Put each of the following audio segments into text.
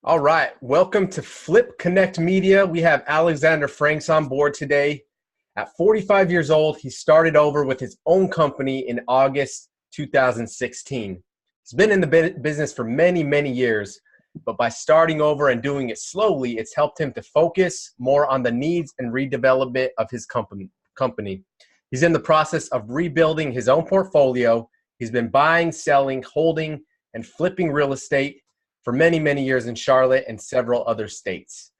All right. Welcome to Flip Connect Media. We have Alexander Franks on board today. At 45 years old, he started over with his own company in August 2016. He's been in the business for many, many years, but by starting over and doing it slowly, it's helped him to focus more on the needs and redevelopment of his company. He's in the process of rebuilding his own portfolio. He's been buying, selling, holding, and flipping real estate for many, many years in Charlotte and several other states.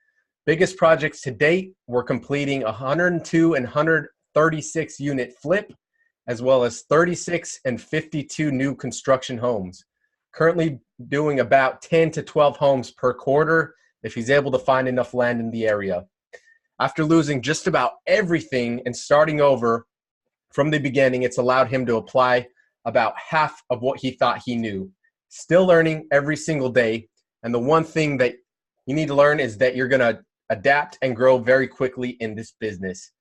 Biggest projects to date, we're completing 102 and 136 unit flip, as well as 36 and 52 new construction homes. Currently doing about 10 to 12 homes per quarter if he's able to find enough land in the area. After losing just about everything and starting over from the beginning, it's allowed him to apply about half of what he thought he knew. Still learning every single day. And the one thing that you need to learn is that you're going to adapt and grow very quickly in this business.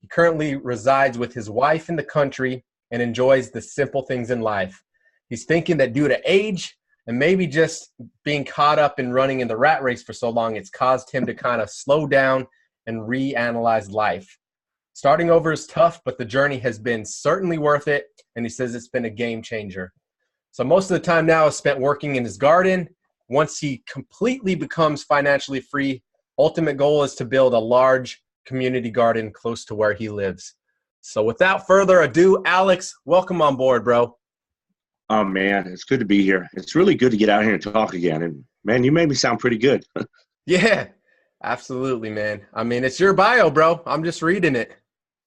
He currently resides with his wife in the country and enjoys the simple things in life. He's thinking that due to age and maybe just being caught up in running in the rat race for so long, it's caused him to kind of slow down and reanalyze life. Starting over is tough, but the journey has been certainly worth it. And he says it's been a game changer. So most of the time now is spent working in his garden. Once he completely becomes financially free, ultimate goal is to build a large community garden close to where he lives. So without further ado, Alex, welcome on board, bro. Oh man, it's good to be here. It's really good to get out here and talk again. And man, you made me sound pretty good. Yeah, absolutely, man. I mean, it's your bio, bro. I'm just reading it.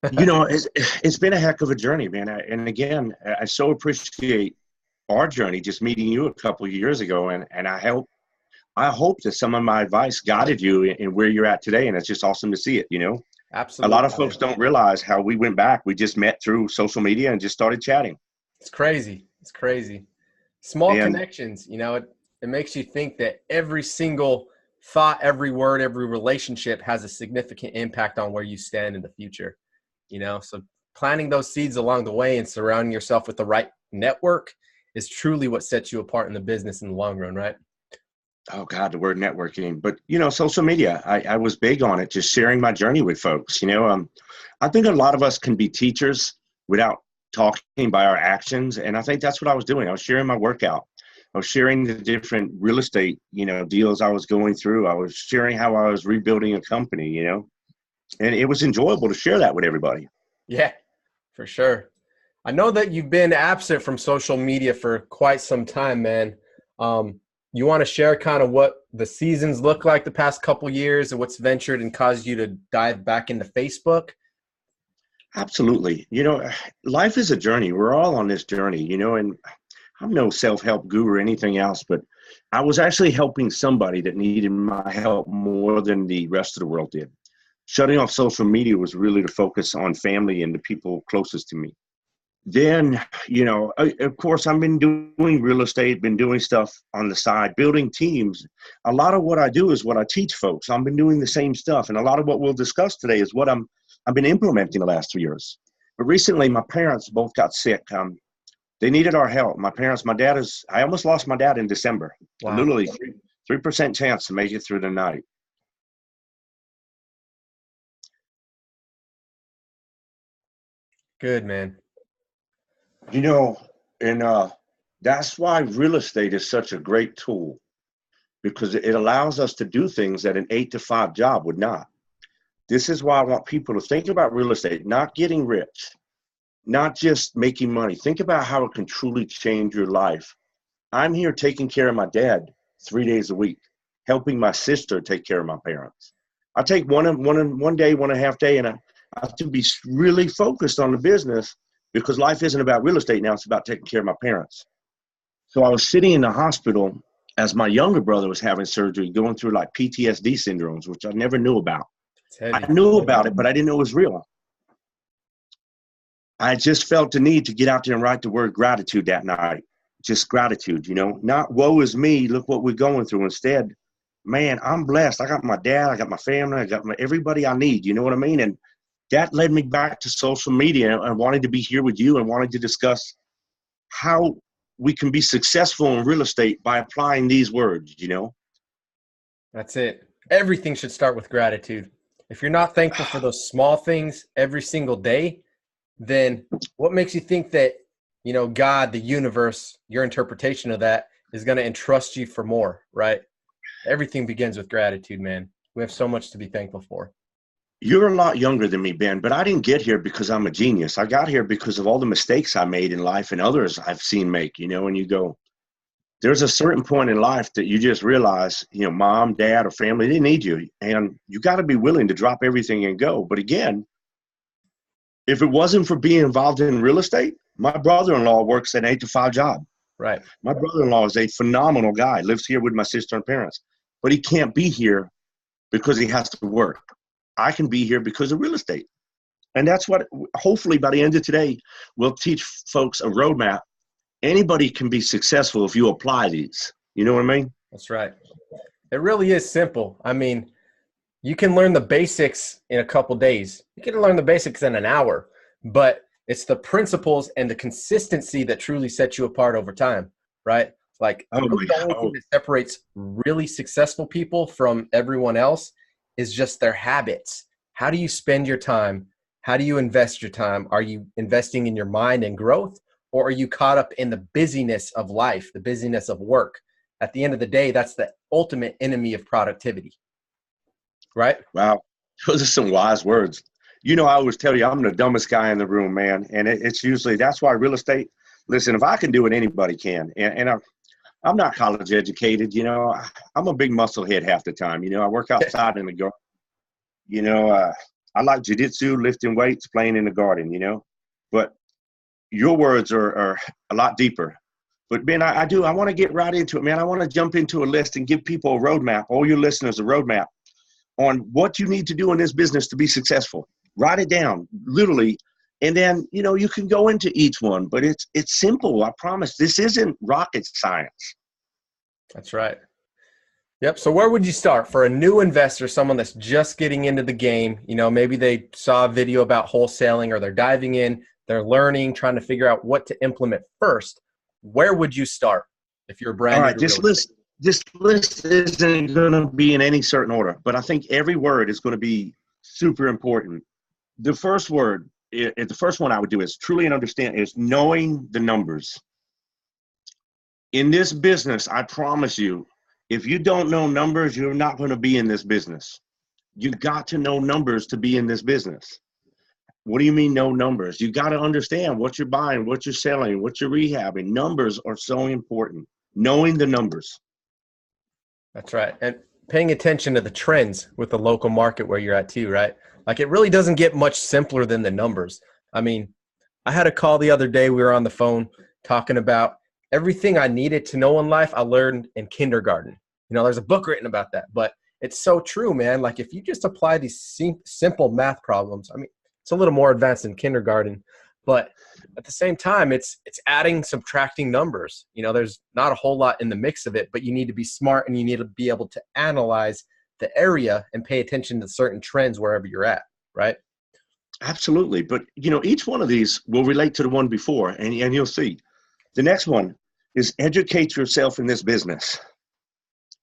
It's been a heck of a journey, man. And again, I so appreciate our journey, just meeting you a couple of years ago, and I hope that some of my advice guided you in where you're at today, and it's just awesome to see it. A lot Absolutely, of folks man. don't realize how we went back. We just met through social media and just started chatting. It's crazy. It's crazy. Small And connections, it makes you think that every single thought, every word, every relationship has a significant impact on where you stand in the future. So planting those seeds along the way and surrounding yourself with the right network is truly what sets you apart in the business in the long run, right? oh God, the word networking, but social media, I was big on it, just sharing my journey with folks. I think a lot of us can be teachers without talking by our actions. And I think that's what I was doing. I was sharing my workout. I was sharing the different real estate, deals I was going through. I was sharing how I was rebuilding a company, and it was enjoyable to share that with everybody. Yeah, for sure. I know that you've been absent from social media for quite some time, man. You want to share kind of what the seasons look like the past couple years and what's ventured and caused you to dive back into Facebook? Absolutely. Life is a journey. We're all on this journey, and I'm no self-help guru or anything else, but I was actually helping somebody that needed my help more than the rest of the world did. Shutting off social media was really to focus on family and the people closest to me. Then, of course, I've been doing real estate, been doing stuff on the side, building teams. A lot of what I do is what I teach folks. I've been doing the same stuff. And a lot of what we'll discuss today is what I've been implementing the last 2 years. But recently, my parents both got sick. They needed our help. I almost lost my dad in December. Wow. Literally 3% chance to make it through the night. Good, man. You know, and that's why real estate is such a great tool, because it allows us to do things that an 8 to 5 job would not. This is why I want people to think about real estate, not getting rich, not just making money. Think about how it can truly change your life. I'm here taking care of my dad 3 days a week, helping my sister take care of my parents. I take one day, 1.5 day, and I have to be really focused on the business, because life isn't about real estate now. It's about taking care of my parents. So I was sitting in the hospital as my younger brother was having surgery, going through like PTSD syndromes, which I never knew about. It's I heavy. knew about it, but I didn't know it was real. I just felt the need to get out there and write the word gratitude that night. Just gratitude, not woe is me, look what we're going through. Instead, man, I'm blessed. I got my dad, I got my family, I got everybody I need. You know what I mean? And that led me back to social media and wanting to be here with you and wanting to discuss how we can be successful in real estate by applying these words. That's it. Everything should start with gratitude. If you're not thankful for those small things every single day, then what makes you think that, God, the universe, your interpretation of that is going to entrust you for more, right? Everything begins with gratitude, man. We have so much to be thankful for. You're a lot younger than me, Ben, but I didn't get here because I'm a genius. I got here because of all the mistakes I made in life and others I've seen make, and you go, there's a certain point in life that you just realize, mom, dad, or family didn't need you. And you got to be willing to drop everything and go. But again, if it wasn't for being involved in real estate, my brother-in-law works an 8 to 5 job. Right. My brother-in-law is a phenomenal guy, lives here with my sister and parents, but he can't be here because he has to work. I can be here because of real estate. And that's what, hopefully by the end of today, we'll teach folks a roadmap. Anybody can be successful if you apply these. You know what I mean? That's right. It really is simple. I mean, you can learn the basics in a couple days. You can learn the basics in an hour, but it's the principles and the consistency that truly set you apart over time, right? Like the only thing that separates really successful people from everyone else is just their habits. How do you spend your time? How do you invest your time? Are you investing in your mind and growth, or are you caught up in the busyness of life, the busyness of work? At the end of the day, that's the ultimate enemy of productivity, right? Wow. Those are some wise words. I always tell you, I'm the dumbest guy in the room, man. And it's usually, that's why real estate, listen, if I can do it, anybody can. And I'm not college educated, I'm a big musclehead half the time. I work outside in the garden. I like jiu-jitsu, lifting weights, playing in the garden, but your words are a lot deeper. But Ben, I want to get right into it, man. I want to jump into a list and give people a roadmap, all your listeners a roadmap on what you need to do in this business to be successful. Write it down, literally. And then, you can go into each one, but it's simple. I promise. This isn't rocket science. That's right. Yep. So where would you start for a new investor, someone that's just getting into the game? Maybe they saw a video about wholesaling, or they're diving in, they're learning, trying to figure out what to implement first. Where would you start if you're a brand new? All right, this list isn't going to be in any certain order, but I think every word is going to be super important. The first word, the first one I would do is truly understand, is knowing the numbers. In this business, I promise you, if you don't know numbers, you're not going to be in this business. You've got to know numbers to be in this business. What do you mean no numbers? You got to understand what you're buying, what you're selling, what you're rehabbing. Numbers are so important. Knowing the numbers. That's right. And paying attention to the trends with the local market where you're at too, right? Like, it really doesn't get much simpler than the numbers. I mean, I had a call the other day. We were on the phone talking about everything I needed to know in life I learned in kindergarten. There's a book written about that, but it's so true, man. Like, if you just apply these simple math problems, I mean, it's a little more advanced than kindergarten, but at the same time, it's adding, subtracting numbers. There's not a whole lot in the mix of it, but you need to be smart and you need to be able to analyze the area and pay attention to certain trends wherever you're at, right? Absolutely. But, each one of these will relate to the one before, and you'll see. The next one is educate yourself in this business.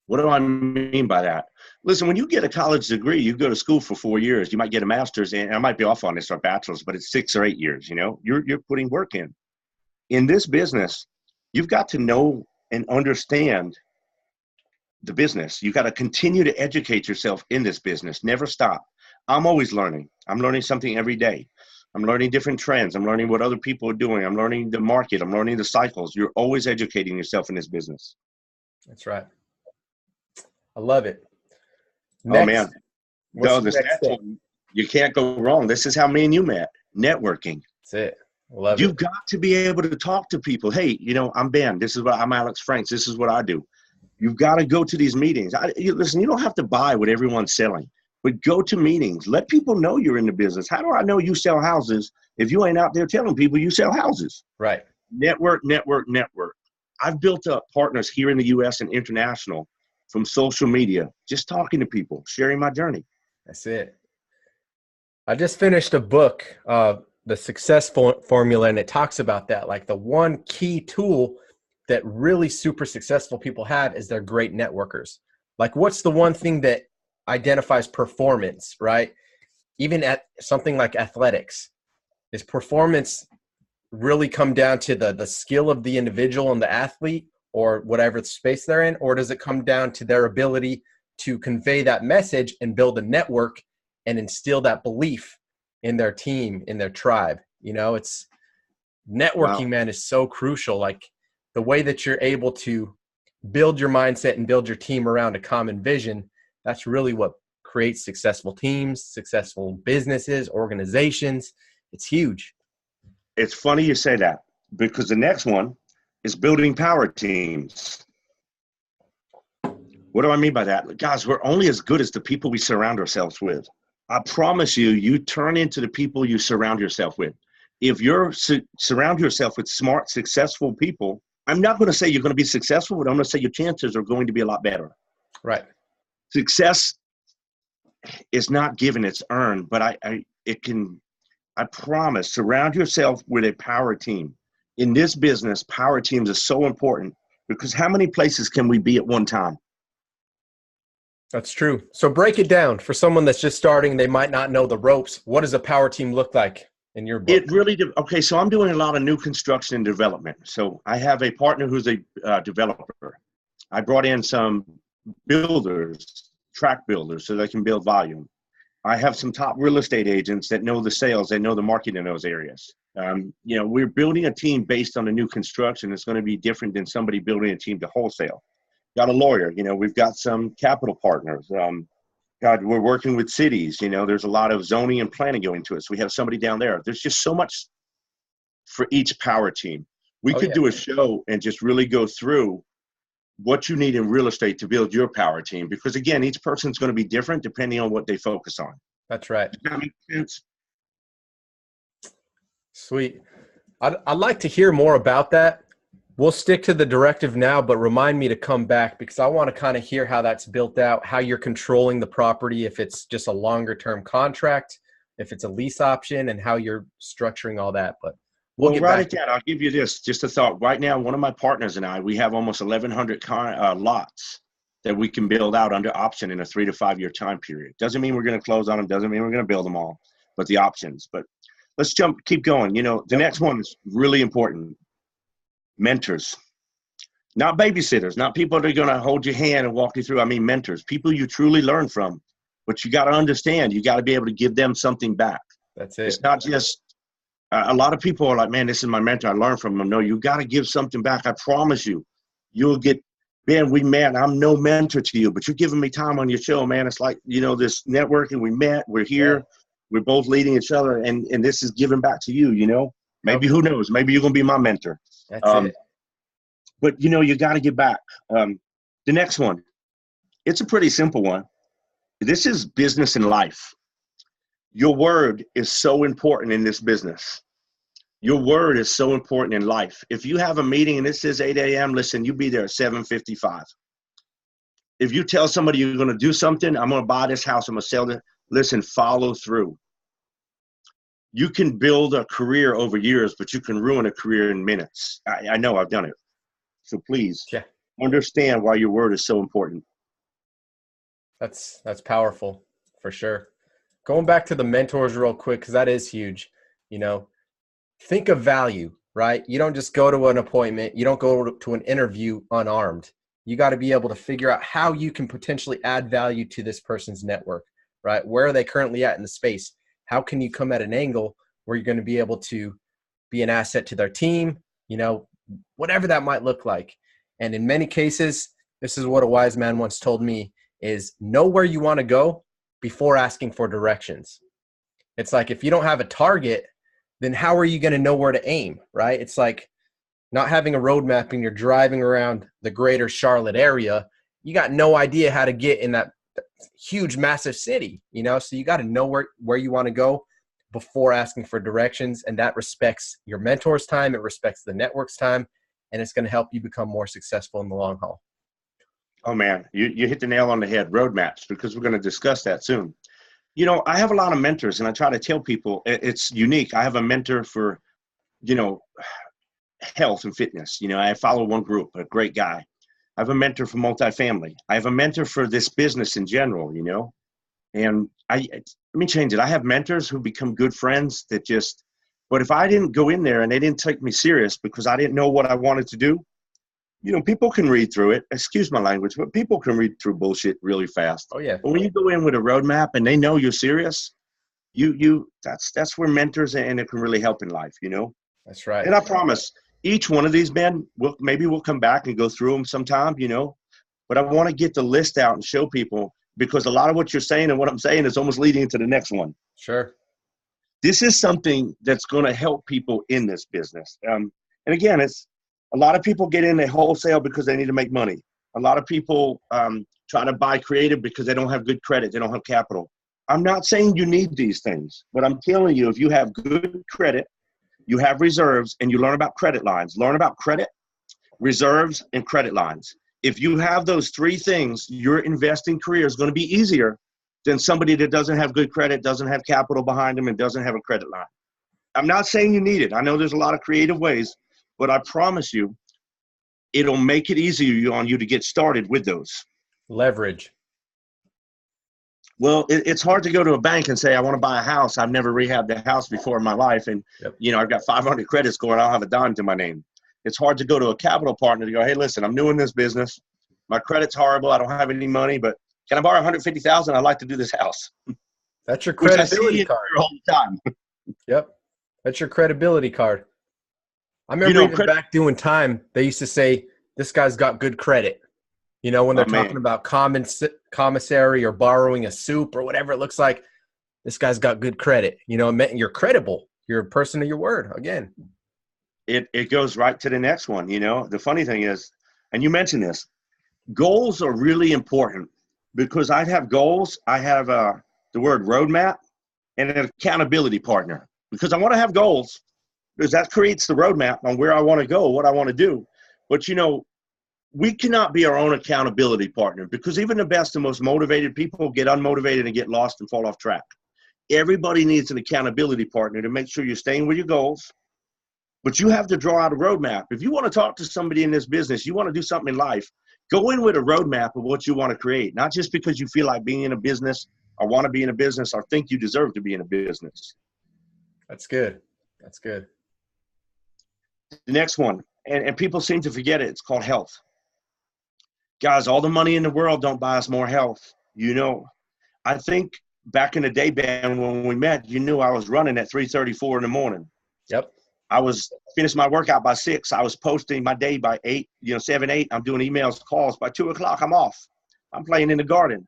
What do I mean by that? Listen, when you get a college degree, you go to school for 4 years. You might get a master's, and I might be off on this, or a bachelor's, but it's 6 or 8 years. You're putting work in. In this business, you've got to know and understand the business. You got to continue to educate yourself in this business. Never stop. I'm always learning. I'm learning something every day. I'm learning different trends. I'm learning what other people are doing. I'm learning the market. I'm learning the cycles. You're always educating yourself in this business. That's right. I love it. Next, oh, man. No, this next one, you can't go wrong. This is how me and you met. Networking. That's it. I love You've got to be able to talk to people. Hey, I'm Ben. I'm Alex Franks. This is what I do. You've got to go to these meetings. Listen, you don't have to buy what everyone's selling, but go to meetings. Let people know you're in the business. How do I know you sell houses if you ain't out there telling people you sell houses? Right. Network. I've built up partners here in the U.S. and international from social media, just talking to people, sharing my journey. That's it. I just finished a book, The Success Formula, and it talks about that. Like, the one key tool that really super successful people have is they're great networkers. Like, what's the one thing that identifies performance, right? Even at something like athletics, is performance really come down to the skill of the individual and the athlete or whatever space they're in? Or does it come down to their ability to convey that message and build a network and instill that belief in their team, in their tribe? You know, it's networking, Wow. man, is so crucial. Like the way that you're able to build your mindset and build your team around a common vision, that's really what creates successful teams, successful businesses, organizations. It's huge. It's funny you say that because the next one is building power teams. What do I mean by that? Guys, we're only as good as the people we surround ourselves with. I promise you, you turn into the people you surround yourself with. If you're surround yourself with smart, successful people, I'm not going to say you're going to be successful, but I'm going to say your chances are going to be a lot better. Right. Success is not given, it's earned, but I promise, surround yourself with a power team. In this business, power teams are so important because how many places can we be at one time? That's true. So break it down for someone that's just starting. They might not know the ropes. What does a power team look like in your book? It really, okay, so I'm doing a lot of new construction and development. So I have a partner who's a developer. I brought in some builders, track builders, so they can build volume. I have some top real estate agents that know the sales, they know the market in those areas. You know, we're building a team based on a new construction. It's going to be different than somebody building a team to wholesale. Got a lawyer, you know, we've got some capital partners. God, we're working with cities, you know, there's a lot of zoning and planning going to us. We have somebody down there. There's just so much for each power team. We could do a show and just really go through what you need in real estate to build your power team. Because again, each person's going to be different depending on what they focus on. That's right. Does that make sense? Sweet. I'd like to hear more about that. We'll stick to the directive now, but remind me to come back because I want to kind of hear how that's built out, how you're controlling the property, if it's just a longer term contract, if it's a lease option, and how you're structuring all that. But Well, write it down. I'll give you this, just a thought. Right now, one of my partners and I, we have almost 1,100 lots that we can build out under option in a 3 to 5 year time period. Doesn't mean we're going to close on them. Doesn't mean we're going to build them all, but the options. But let's keep going. You know, the next one is really important. Mentors, not babysitters, not people that are going to hold your hand and walk you through. I mean, mentors, people you truly learn from, but you got to understand, you got to be able to give them something back. That's it. It's not just, a lot of people are like, man, this is my mentor. I learned from him. No, you got to give something back. I promise you, you'll get, man, we met. I'm no mentor to you, but you're giving me time on your show, man. It's like, you know, this networking, we met, we're here, we're both leading each other, and this is giving back to you, you know. Maybe, who knows, maybe you're going to be my mentor. That's it. But, you know, you got to give back. The next one, it's a pretty simple one. This is business and life. Your word is so important in this business. Your word is so important in life. If you have a meeting and it says 8 a.m., listen, you be there at 7:55. If you tell somebody you're going to do something, I'm going to buy this house, I'm going to sell it, listen, follow through. You can build a career over years, but you can ruin a career in minutes. I know, I've done it. So please understand why your word is so important. That's powerful for sure. Going back to the mentors real quick, because that is huge. You know, think of value, right? You don't just go to an appointment. You don't go to an interview unarmed. You got to be able to figure out how you can potentially add value to this person's network, right? Where are they currently at in the space? How can you come at an angle where you're going to be able to be an asset to their team, you know, whatever that might look like. And in many cases, this is what a wise man once told me, is know where you want to go before asking for directions. It's like, if you don't have a target, then how are you going to know where to aim, right? It's like not having a roadmap and you're driving around the greater Charlotte area. You got no idea how to get in that huge, massive city, you know? So you got to know where you want to go before asking for directions. And that respects your mentor's time. It respects the network's time. And it's going to help you become more successful in the long haul. Oh, man, you hit the nail on the head, roadmaps, because we're going to discuss that soon. You know, I have a lot of mentors, and I try to tell people it's unique. I have a mentor for, you know, health and fitness. You know, I follow one group, a great guy. I have a mentor for multifamily. I have a mentor for this business in general, you know? And let me change it. I have mentors who become good friends that just, but if I didn't go in there and they didn't take me serious because I didn't know what I wanted to do, you know, people can read through it. Excuse my language, but people can read through bullshit really fast. Oh yeah. But when you go in with a roadmap and they know you're serious, that's where mentors and it can really help in life, you know? That's right. And I promise each one of these men, maybe we'll come back and go through them sometime, you know, but I want to get the list out and show people, because a lot of what you're saying and what I'm saying is almost leading into the next one. Sure. This is something that's going to help people in this business. And again, it's a lot of people get into wholesale because they need to make money. A lot of people try to buy creative because they don't have good credit. They don't have capital. I'm not saying you need these things, but I'm telling you, if you have good credit, you have reserves, and you learn about credit lines, learn about credit, reserves, and credit lines. If you have those three things, your investing career is going to be easier than somebody that doesn't have good credit, doesn't have capital behind them, and doesn't have a credit line. I'm not saying you need it. I know there's a lot of creative ways, but I promise you, it'll make it easier on you to get started with those. Leverage. Well, it's hard to go to a bank and say, I want to buy a house. I've never rehabbed a house before in my life. And, you know, I've got 500 credit score and I don't have a dime to my name. It's hard to go to a capital partner to go, hey, listen, I'm new in this business. My credit's horrible. I don't have any money, but can I borrow 150,000? I'd like to do this house. That's your credibility card all the time. Yep. That's your credibility card. I remember even back doing time, they used to say, this guy's got good credit. You know, when they're talking about commissary or borrowing a soup or whatever it looks like, this guy's got good credit. You know, you're credible. You're a person of your word, again. It goes right to the next one, you know. The funny thing is, and you mentioned this, goals are really important, because I have goals. I have the word roadmap and an accountability partner, because I want to have goals, because that creates the roadmap on where I want to go, what I want to do. But, you know, we cannot be our own accountability partner, because even the best and most motivated people get unmotivated and get lost and fall off track. Everybody needs an accountability partner to make sure you're staying with your goals, but you have to draw out a roadmap. If you want to talk to somebody in this business, you want to do something in life, go in with a roadmap of what you want to create, not just because you feel like being in a business or want to be in a business or think you deserve to be in a business. That's good. That's good. The next one, and people seem to forget it, it's called health. Guys, all the money in the world don't buy us more health. You know, I think back in the day, Ben, when we met, you knew I was running at 3:34 in the morning. Yep. I was finished my workout by 6. I was posting my day by 8, 7, 8. I'm doing emails, calls. By 2 o'clock, I'm off. I'm playing in the garden.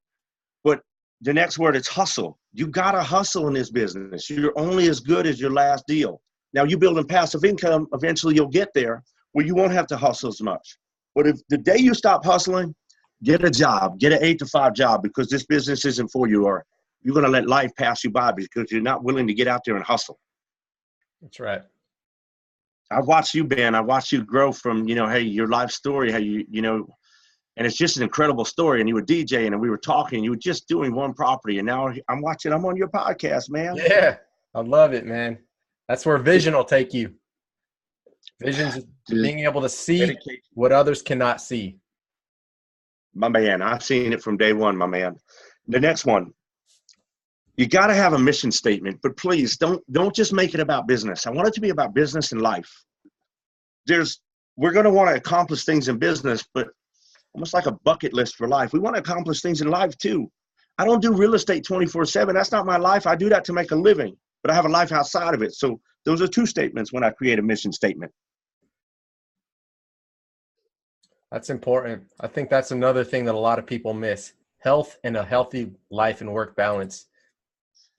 But the next word is hustle. You got to hustle in this business. You're only as good as your last deal. Now, you building passive income, eventually you'll get there where you won't have to hustle as much. But if the day you stop hustling, get a job, get an 8 to 5 job, because this business isn't for you, or you're going to let life pass you by because you're not willing to get out there and hustle. That's right. I've watched you, Ben. I watched you grow from, hey, your life story, how and it's just an incredible story. And you were DJing and we were talking, you were just doing one property. And now I'm on your podcast, man. Yeah. I love it, man. That's where vision will take you. Vision's being able to see what others cannot see. My man, I've seen it from day one, my man. The next one, you got to have a mission statement, but please don't just make it about business. I want it to be about business and life. We're going to want to accomplish things in business, but almost like a bucket list for life. We want to accomplish things in life too. I don't do real estate 24/7. That's not my life. I do that to make a living, but I have a life outside of it. So those are two statements when I create a mission statement. That's important. I think that's another thing that a lot of people miss. Health and a healthy life and work balance.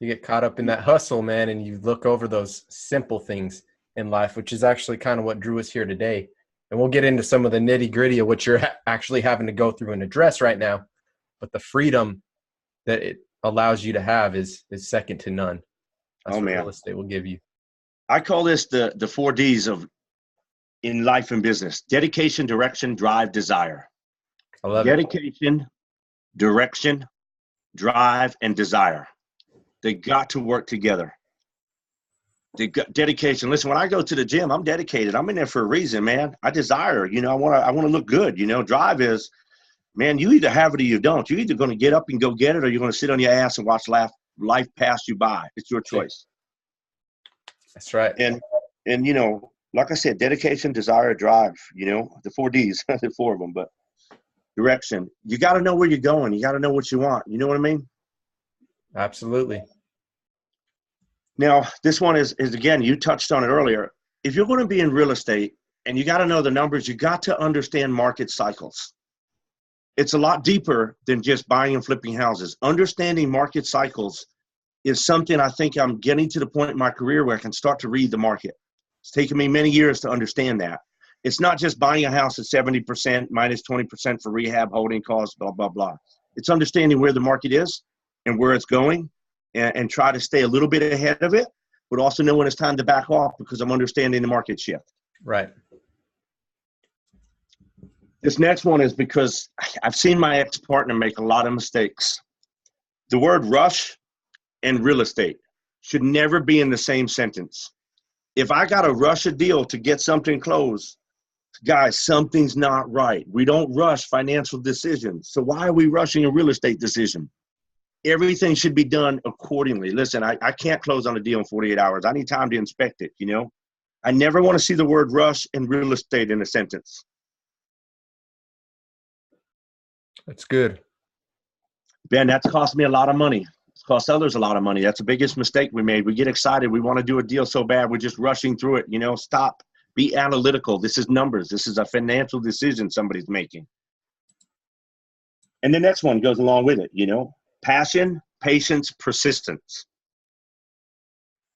You get caught up in that hustle, man, and you look over those simple things in life, which is actually kind of what drew us here today. And we'll get into some of the nitty gritty of what you're actually having to go through and address right now. But the freedom that it allows you to have is second to none. That's what real estate will give you. I call this the 4 Ds in life and business: dedication, direction, drive, desire. I love dedication, direction, drive, and desire. They got to work together. Dedication. Listen, when I go to the gym, I'm dedicated. I'm in there for a reason, man. I desire, I want to look good. Drive is, man, you either have it or you don't. You're either going to get up and go get it, or you're going to sit on your ass and watch life pass you by. It's your choice. That's right. And like I said, dedication, desire, drive, the 4 Ds, the 4 of them, but direction. You got to know where you're going. You got to know what you want. You know what I mean? Absolutely. Now, this one is again, you touched on it earlier. If you're going to be in real estate and you got to know the numbers, you got to understand market cycles. It's a lot deeper than just buying and flipping houses. Understanding market cycles is something I think I'm getting to the point in my career where I can start to read the market. It's taken me many years to understand that. It's not just buying a house at 70% minus 20% for rehab, holding costs, blah, blah, blah. It's understanding where the market is and where it's going, and try to stay a little bit ahead of it, but also know when it's time to back off because I'm understanding the market shift. Right. This next one is because I've seen my ex-partner make a lot of mistakes. The word rush and real estate should never be in the same sentence. If I got to rush a deal to get something closed, guys, something's not right. We don't rush financial decisions. So why are we rushing a real estate decision? Everything should be done accordingly. Listen, I can't close on a deal in 48 hours. I need time to inspect it, I never want to see the word rush and real estate in a sentence. That's good. Ben, that's cost me a lot of money. It's cost others a lot of money. That's the biggest mistake we made. We get excited. We want to do a deal so bad. We're just rushing through it. Stop. Be analytical. This is numbers. This is a financial decision somebody's making. And the next one goes along with it, passion, patience, persistence.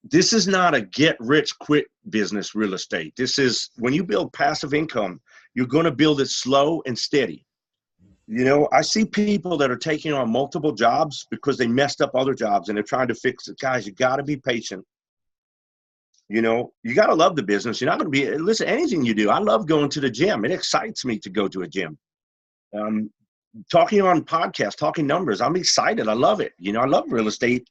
This is not a get-rich-quick business, real estate. This is, when you build passive income, you're going to build it slow and steady. I see people that are taking on multiple jobs because they messed up other jobs and they're trying to fix it. Guys, you got to be patient. You got to love the business. You're not going to listen, anything you do. I love going to the gym. It excites me to go to a gym. Talking on podcasts, talking numbers. I'm excited. I love it. I love real estate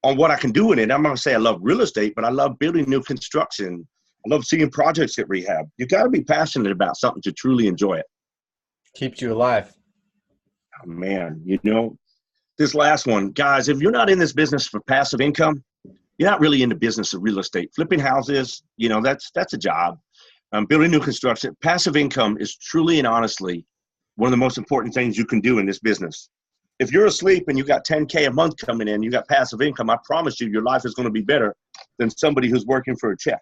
on what I can do in it. I'm not going to say I love real estate, but I love building new construction. I love seeing projects get rehab. You got to be passionate about something to truly enjoy it. Keeps you alive. Oh, man, this last one, guys, if you're not in this business for passive income, you're not really in the business of real estate. Flipping houses, that's a job. Building new construction. Passive income is truly and honestly one of the most important things you can do in this business. If you're asleep and you got $10K a month coming in, you got passive income, I promise you your life is going to be better than somebody who's working for a check.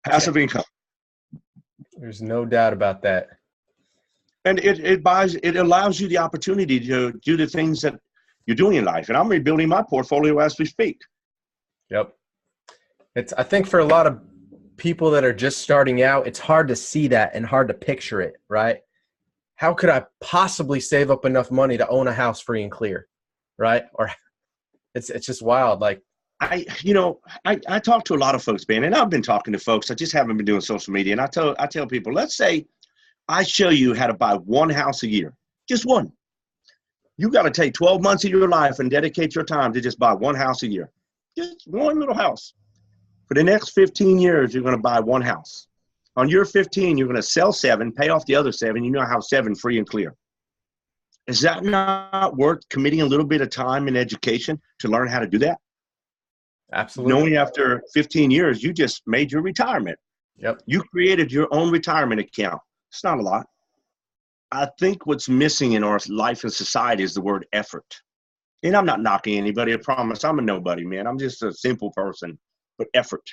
Passive income. There's no doubt about that. And it allows you the opportunity to do the things that you're doing in life. And I'm rebuilding my portfolio as we speak. Yep. I think for a lot of people that are just starting out, it's hard to see that and hard to picture it, right? How could I possibly save up enough money to own a house free and clear, right? Or it's just wild. Like I talk to a lot of folks, Ben, and I've been talking to folks. I just haven't been doing social media. And I tell people, let's say I show you how to buy one house a year, just one. You got to take 12 months of your life and dedicate your time to just buy one house a year, just one little house. For the next 15 years, you're going to buy one house. On year 15, you're going to sell 7, pay off the other 7. You know how 7 free and clear. Is that not worth committing a little bit of time and education to learn how to do that? Absolutely. Knowing after 15 years, you just made your retirement. Yep. You created your own retirement account. It's not a lot. I think what's missing in our life and society is the word effort. And I'm not knocking anybody. I promise I'm a nobody, man. I'm just a simple person. But effort.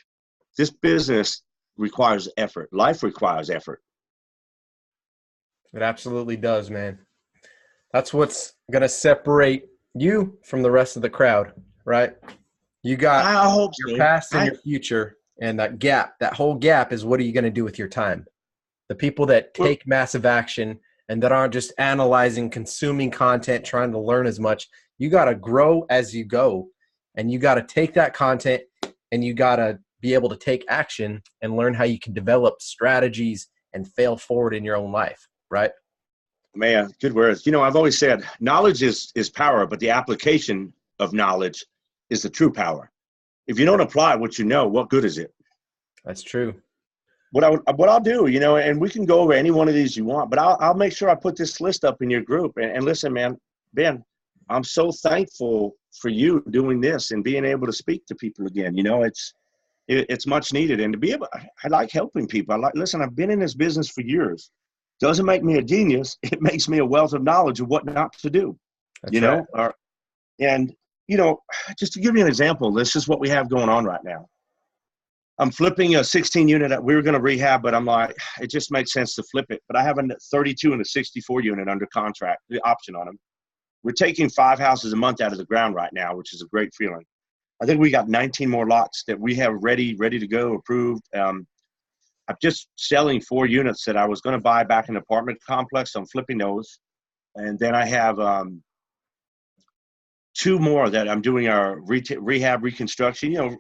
This business requires effort. Life requires effort. It absolutely does, man. That's what's going to separate you from the rest of the crowd, right? You got your past and your future, and that whole gap is what are you going to do with your time? The people that take massive action and that aren't just analyzing, consuming content, trying to learn as much, you got to grow as you go, and you got to take that content and you got to be able to take action and learn how you can develop strategies and fail forward in your own life, right? Man, good words. I've always said knowledge is power, but the application of knowledge is the true power. if you don't apply what you know, what good is it? That's true. What I'll do, and we can go over any one of these you want, but I'll make sure I put this list up in your group. And listen, man, Ben, I'm so thankful for you doing this and being able to speak to people again. It's much needed, and to be able, I like helping people. Listen, I've been in this business for years. Doesn't make me a genius. It makes me a wealth of knowledge of what not to do. That's right. And just to give you an example, this is what we have going on right now. I'm flipping a 16 unit that we were going to rehab, but I'm like, it just makes sense to flip it. But I have a 32 and a 64 unit under contract, the option on them. We're taking 5 houses a month out of the ground right now, which is a great feeling. I think we got 19 more lots that we have ready to go, approved. I'm just selling 4 units that I was going to buy back in an apartment complex. I'm flipping those. And then I have 2 more that I'm doing our rehab reconstruction.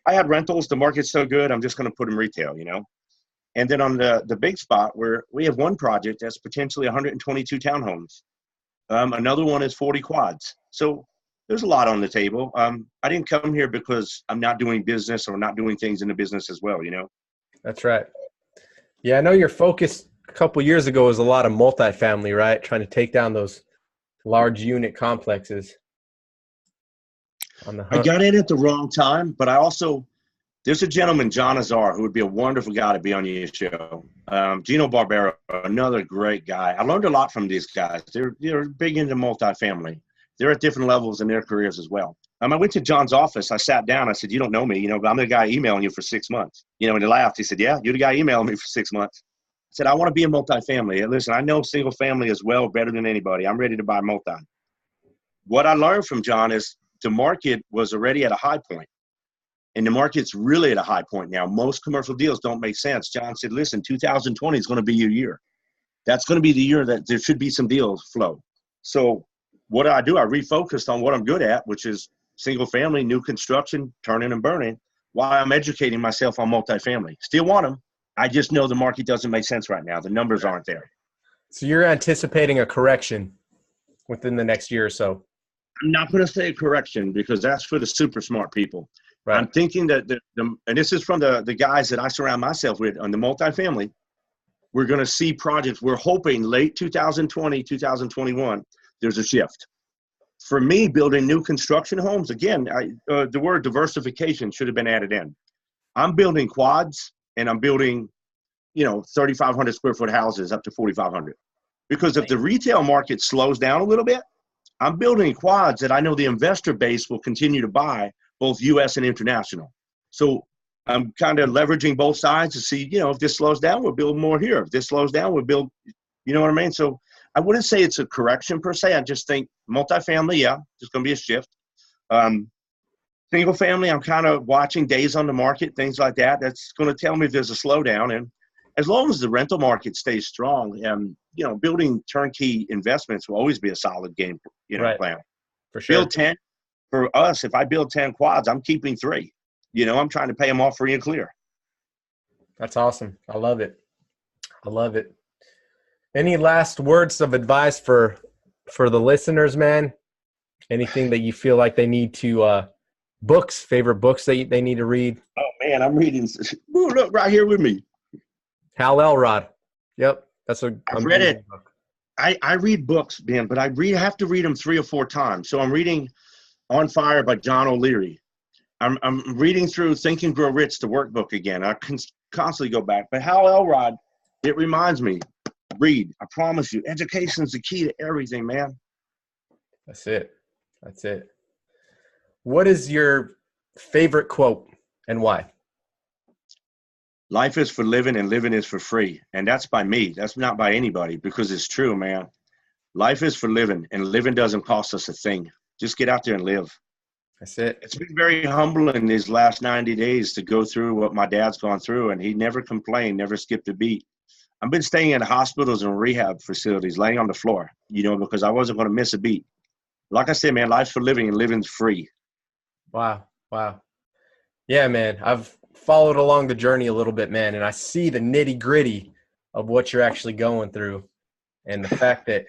I had rentals. The market's so good, I'm just going to put them retail, And then on the big spot where we have one project that's potentially 122 townhomes. Another one is 40 quads. So there's a lot on the table. I didn't come here because I'm not doing business or not doing things in the business as well, That's right. Yeah, I know your focus a couple of years ago was a lot of multifamily, right? Trying to take down those large unit complexes. I got in at the wrong time, but there's a gentleman, John Azar, who would be a wonderful guy to be on your show. Gino Barbero, another great guy. I learned a lot from these guys. They're big into multifamily. They're at different levels in their careers as well. I went to John's office. I sat down. I said, you don't know me, but I'm the guy emailing you for 6 months. And he laughed. He said, yeah, you're the guy emailing me for 6 months. I said, I want to be in multifamily. And listen, I know single family as well, better than anybody. I'm ready to buy multi. What I learned from John is the market was already at a high point. And the market's really at a high point now. Most commercial deals don't make sense. John said, listen, 2020 is going to be your year. That's going to be the year that there should be some deals flow. So what do? I refocused on what I'm good at, which is single family, new construction, turning and burning, while I'm educating myself on multifamily. Still want them. I just know the market doesn't make sense right now. The numbers aren't there. So you're anticipating a correction within the next year or so? I'm not going to say a correction because that's for the super smart people. Right. I'm thinking that, and this is from the guys that I surround myself with on the multifamily, we're going to see projects. We're hoping late 2020, 2021, there's a shift. For me, building new construction homes, again, the word diversification should have been added in. I'm building quads and I'm building, 3,500 square foot houses up to 4,500. Because if the retail market slows down a little bit, I'm building quads that I know the investor base will continue to buy, both U.S. and international. So I'm kind of leveraging both sides to see, if this slows down, we'll build more here. If this slows down, we'll build, you know what I mean? So I wouldn't say it's a correction per se. I just think multifamily, yeah, there's going to be a shift. Single family, I'm kind of watching days on the market, things like that. That's going to tell me if there's a slowdown. And as long as the rental market stays strong, building turnkey investments will always be a solid game, right. plan. For sure. Build 10. For us, if I build 10 quads, I'm keeping 3. I'm trying to pay them off free and clear. That's awesome. I love it. Any last words of advice for the listeners, man? Anything that you feel like they need to favorite books that they need to read? Oh man, I'm reading. Ooh, look right here with me. Hal Elrod. Yep, that's I've read it. Book. I read books, man, but I have to read them 3 or 4 times. So I'm reading On Fire by John O'Leary. I'm reading through Think and Grow Rich, the workbook again. I can constantly go back. But Hal Elrod, it reminds me, read. I promise you, education is the key to everything, man. That's it. What is your favorite quote and why? Life is for living and living is for free. And that's by me. That's not by anybody because it's true, man. Life is for living and living doesn't cost us a thing. Just get out there and live. That's it. It's been very humbling these last 90 days to go through what my dad's gone through, and he never complained, never skipped a beat. I've been staying in hospitals and rehab facilities, laying on the floor, because I wasn't going to miss a beat. Like I said, man, life's for living and living's free. Wow. Yeah, man, I've followed along the journey a little bit, man, and I see the nitty gritty of what you're actually going through, and the fact that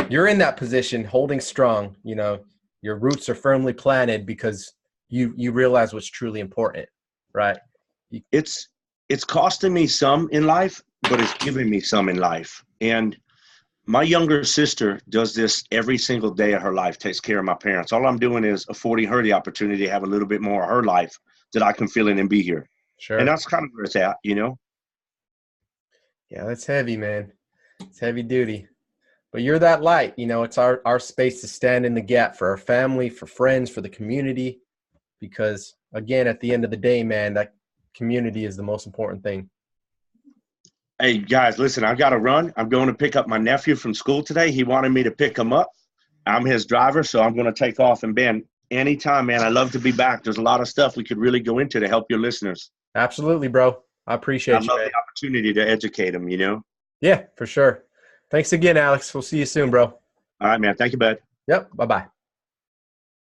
you're in that position, holding strong, your roots are firmly planted because you realize what's truly important, right? It's costing me some in life, but it's giving me some in life. And my younger sister does this every single day of her life, takes care of my parents. All I'm doing is affording her the opportunity to have a little bit more of her life that I can fill in and be here. And Sure. that's kind of where it's at, you know? Yeah, that's heavy, man. It's heavy duty. But you're that light, you know, it's our space to stand in the gap for our family, for friends, for the community. Because again, at the end of the day, man, that community is the most important thing. Hey, guys, listen, I've got to run. I'm going to pick up my nephew from school today. He wanted me to pick him up. I'm his driver, so I'm going to take off. And Ben, anytime, man, I love to be back. There's a lot of stuff we could really go into to help your listeners. Absolutely, bro. I I appreciate you, love man. the opportunity to educate them, you know? Yeah, for sure. Thanks again, Alex. We'll see you soon, bro. All right, man. Thank you, bud. Yep. Bye-bye.